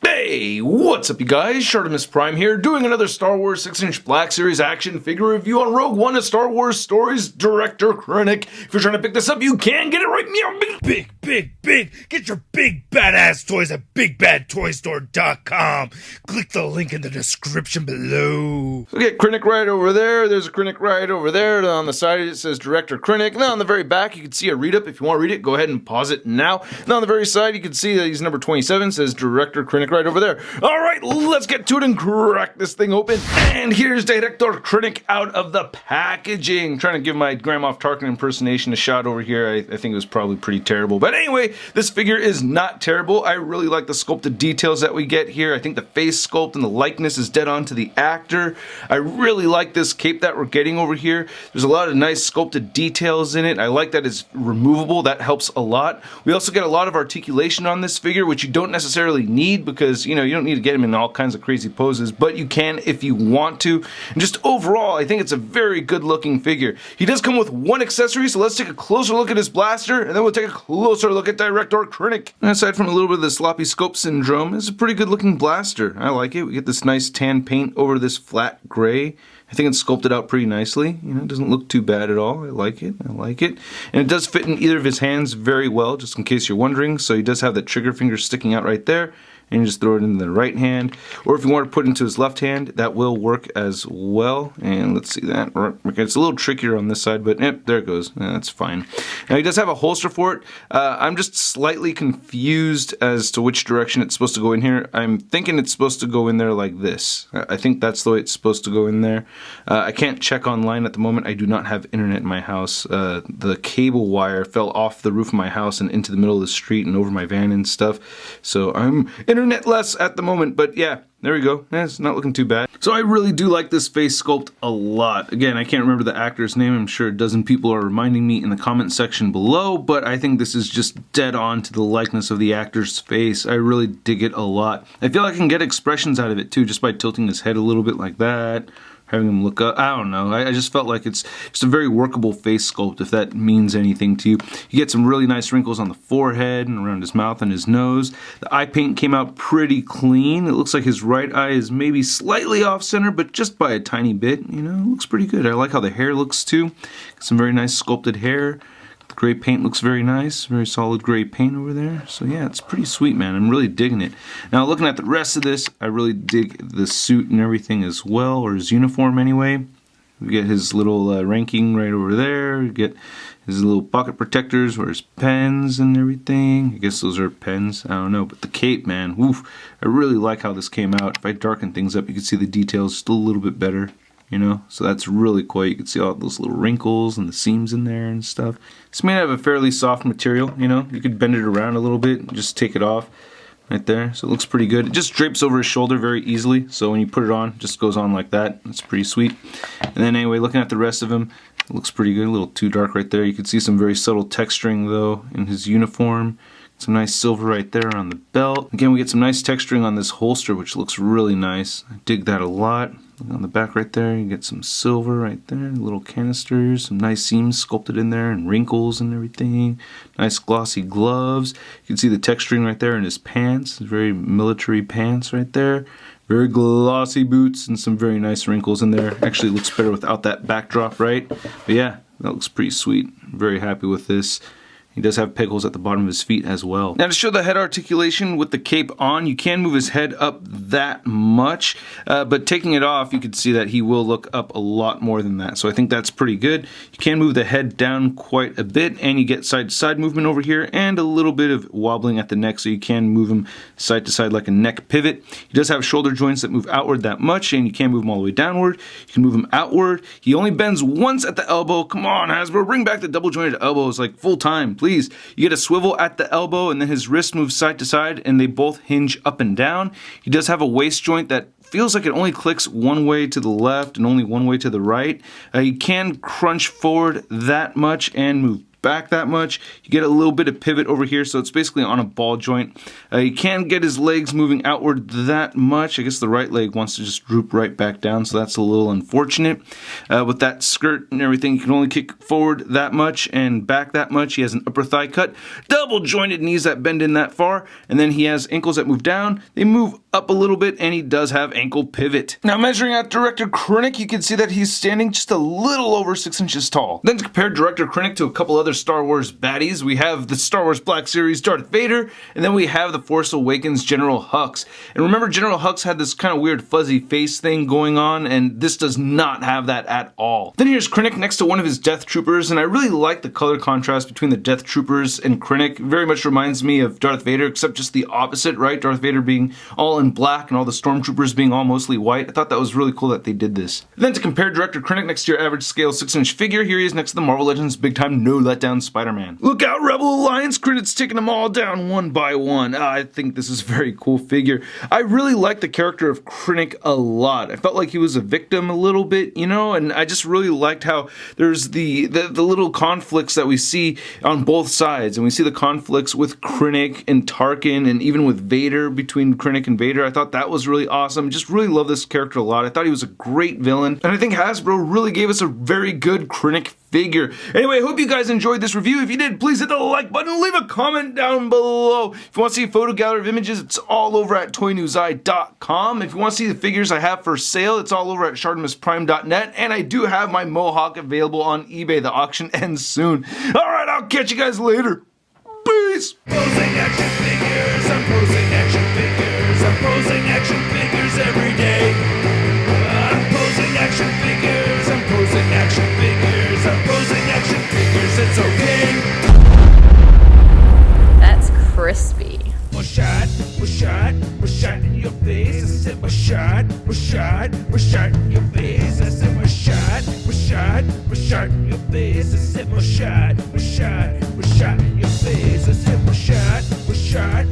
Hey, what's up you guys? ShartimusPrime here, doing another Star Wars 6-inch Black Series action figure review on Rogue One, a Star Wars Stories director Krennic. If you're trying to pick this up, you can get it right meow. Big. Get your big badass toys at BigBadToyStore.com. Click the link in the description below. So get Krennic right over there. There's a Krennic right over there. On the side it says Director Krennic. And then on the very back you can see a read-up. If you want to read it, go ahead and pause it now. And on the very side you can see that he's number 27. Says Director Krennic right over there. Alright, let's get to it and crack this thing open. And here's Director Krennic out of the packaging. Trying to give my Grand Moff Tarkin impersonation a shot over here. I think it was probably pretty terrible. But anyway, this figure is not terrible. I really like the sculpted details that we get here. I think the face sculpt and the likeness is dead on to the actor. I really like this cape that we're getting over here. There's a lot of nice sculpted details in it. I like that it's removable. That helps a lot. We also get a lot of articulation on this figure, which you don't necessarily need because, you don't need to get him in all kinds of crazy poses, but you can if you want to. And just overall, I think it's a very good looking figure. He does come with one accessory, so let's take a closer look at his blaster, and then we'll take a closer look at Director Krennic. And aside from a little bit of the sloppy scope syndrome, it's a pretty good looking blaster. I like it. We get this nice tan paint over this flat gray. I think it's sculpted out pretty nicely. It doesn't look too bad at all. I like it. And it does fit in either of his hands very well, just in case you're wondering. So he does have the trigger finger sticking out right there. And you just throw it in the right hand. Or if you want to put it into his left hand, that will work as well. And let's see that. It's a little trickier on this side, but there it goes. That's fine. Now he does have a holster for it. I'm just slightly confused as to which direction it's supposed to go in here. I'm thinking it's supposed to go in there like this. I think that's the way it's supposed to go in there. I can't check online at the moment. I do not have internet in my house. The cable wire fell off the roof of my house and into the middle of the street and over my van and stuff. So I'm internet-less at the moment, but yeah, there we go. It's not looking too bad. So I really do like this face sculpt a lot. Again, I can't remember the actor's name. I'm sure a dozen people are reminding me in the comment section below, but I think this is just dead on to the likeness of the actor's face. I really dig it a lot. I feel like I can get expressions out of it too, just by tilting his head a little bit like that. Having him look up, I don't know. I just felt like it's just a very workable face sculpt, if that means anything to you. You get some really nice wrinkles on the forehead and around his mouth and his nose. The eye paint came out pretty clean. It looks like his right eye is maybe slightly off center, but just by a tiny bit. It looks pretty good. I like how the hair looks too. Some very nice sculpted hair. The gray paint looks very nice, very solid gray paint over there. So yeah, it's pretty sweet, man. I'm really digging it. Now looking at the rest of this, I really dig the suit and everything as well, or his uniform anyway. We get his little ranking right over there. We get his little pocket protectors where his pens and everything. I guess those are pens. I don't know. But the cape, man, woof. I really like how this came out. If I darken things up, you can see the details still a little bit better. So that's really cool. You can see all those little wrinkles and the seams in there and stuff. It's made out of a fairly soft material, You could bend it around a little bit and just take it off right there. So it looks pretty good. It just drapes over his shoulder very easily. So when you put it on, it just goes on like that. It's pretty sweet. And then anyway, looking at the rest of him, it looks pretty good. A little too dark right there. You can see some very subtle texturing though in his uniform. Some nice silver right there on the belt. Again, we get some nice texturing on this holster, which looks really nice. I dig that a lot. On the back right there, you get some silver right there, little canisters, some nice seams sculpted in there, and wrinkles and everything. Nice glossy gloves. You can see the texturing right there in his pants. Very military pants right there. Very glossy boots and some very nice wrinkles in there. Actually, it looks better without that backdrop, right? But yeah, that looks pretty sweet. I'm very happy with this. He does have peg holes at the bottom of his feet as well. Now to show the head articulation with the cape on, you can move his head up that much, but taking it off, you can see that he will look up a lot more than that. So I think that's pretty good. You can move the head down quite a bit, and you get side-to-side movement over here, and a little bit of wobbling at the neck, so you can move him side to side like a neck pivot. He does have shoulder joints that move outward that much, and you can move him all the way downward. You can move him outward. He only bends once at the elbow. Come on, Hasbro, bring back the double jointed elbows like full time, please. You get a swivel at the elbow, and then his wrist moves side to side, and they both hinge up and down. He does have a waist joint that feels like it only clicks one way to the left and only one way to the right. You can crunch forward that much and move back that much. You get a little bit of pivot over here, so it's basically on a ball joint. You can't get his legs moving outward that much. I guess the right leg wants to just droop right back down, so that's a little unfortunate. With that skirt and everything, you can only kick forward that much and back that much. He has an upper thigh cut, double jointed knees that bend in that far, and then he has ankles that move down. They move up a little bit, and he does have ankle pivot. Now, measuring out Director Krennic, you can see that he's standing just a little over 6 inches tall. Then to compare Director Krennic to a couple other Star Wars baddies, we have the Star Wars Black Series Darth Vader, and then we have the Force Awakens General Hux. And remember, General Hux had this kind of weird fuzzy face thing going on, and this does not have that at all. Then here's Krennic next to one of his Death Troopers, and I really like the color contrast between the Death Troopers and Krennic. Very much reminds me of Darth Vader, except just the opposite, right? Darth Vader being all in black and all the stormtroopers being all mostly white. I thought that was really cool that they did this. Then to compare Director Krennic next to your average scale 6-inch figure, here he is next to the Marvel Legends Big Time No Letdown Spider-Man. Look out, Rebel Alliance! Krennic's taking them all down one by one. I think this is a very cool figure. I really like the character of Krennic a lot. I felt like he was a victim a little bit, you know, and I just really liked how there's the little conflicts that we see on both sides, and we see the conflicts with Krennic and Tarkin, and even with Vader, between Krennic and Vader. I thought that was really awesome. Just really love this character a lot. I thought he was a great villain, and I think Hasbro really gave us a very good Krennic figure. Anyway, I hope you guys enjoyed this review. If you did, please hit the like button, leave a comment down below. If you want to see a photo gallery of images, it's all over at toynewseye.com. If you want to see the figures I have for sale, it's all over at ShartimusPrime.net, and I do have my Mohawk available on eBay. The auction ends soon. Alright, I'll catch you guys later. Peace! Posing action figures, I'm posing action figures, I'm posing action figures every day. I'm posing action figures, I'm posing action figures, I'm posing action figures, it's okay. That's crispy. We're shot in your face. I said we're shot in your face. I said we're shot in your face. I said we're shot in your face. I said we're shot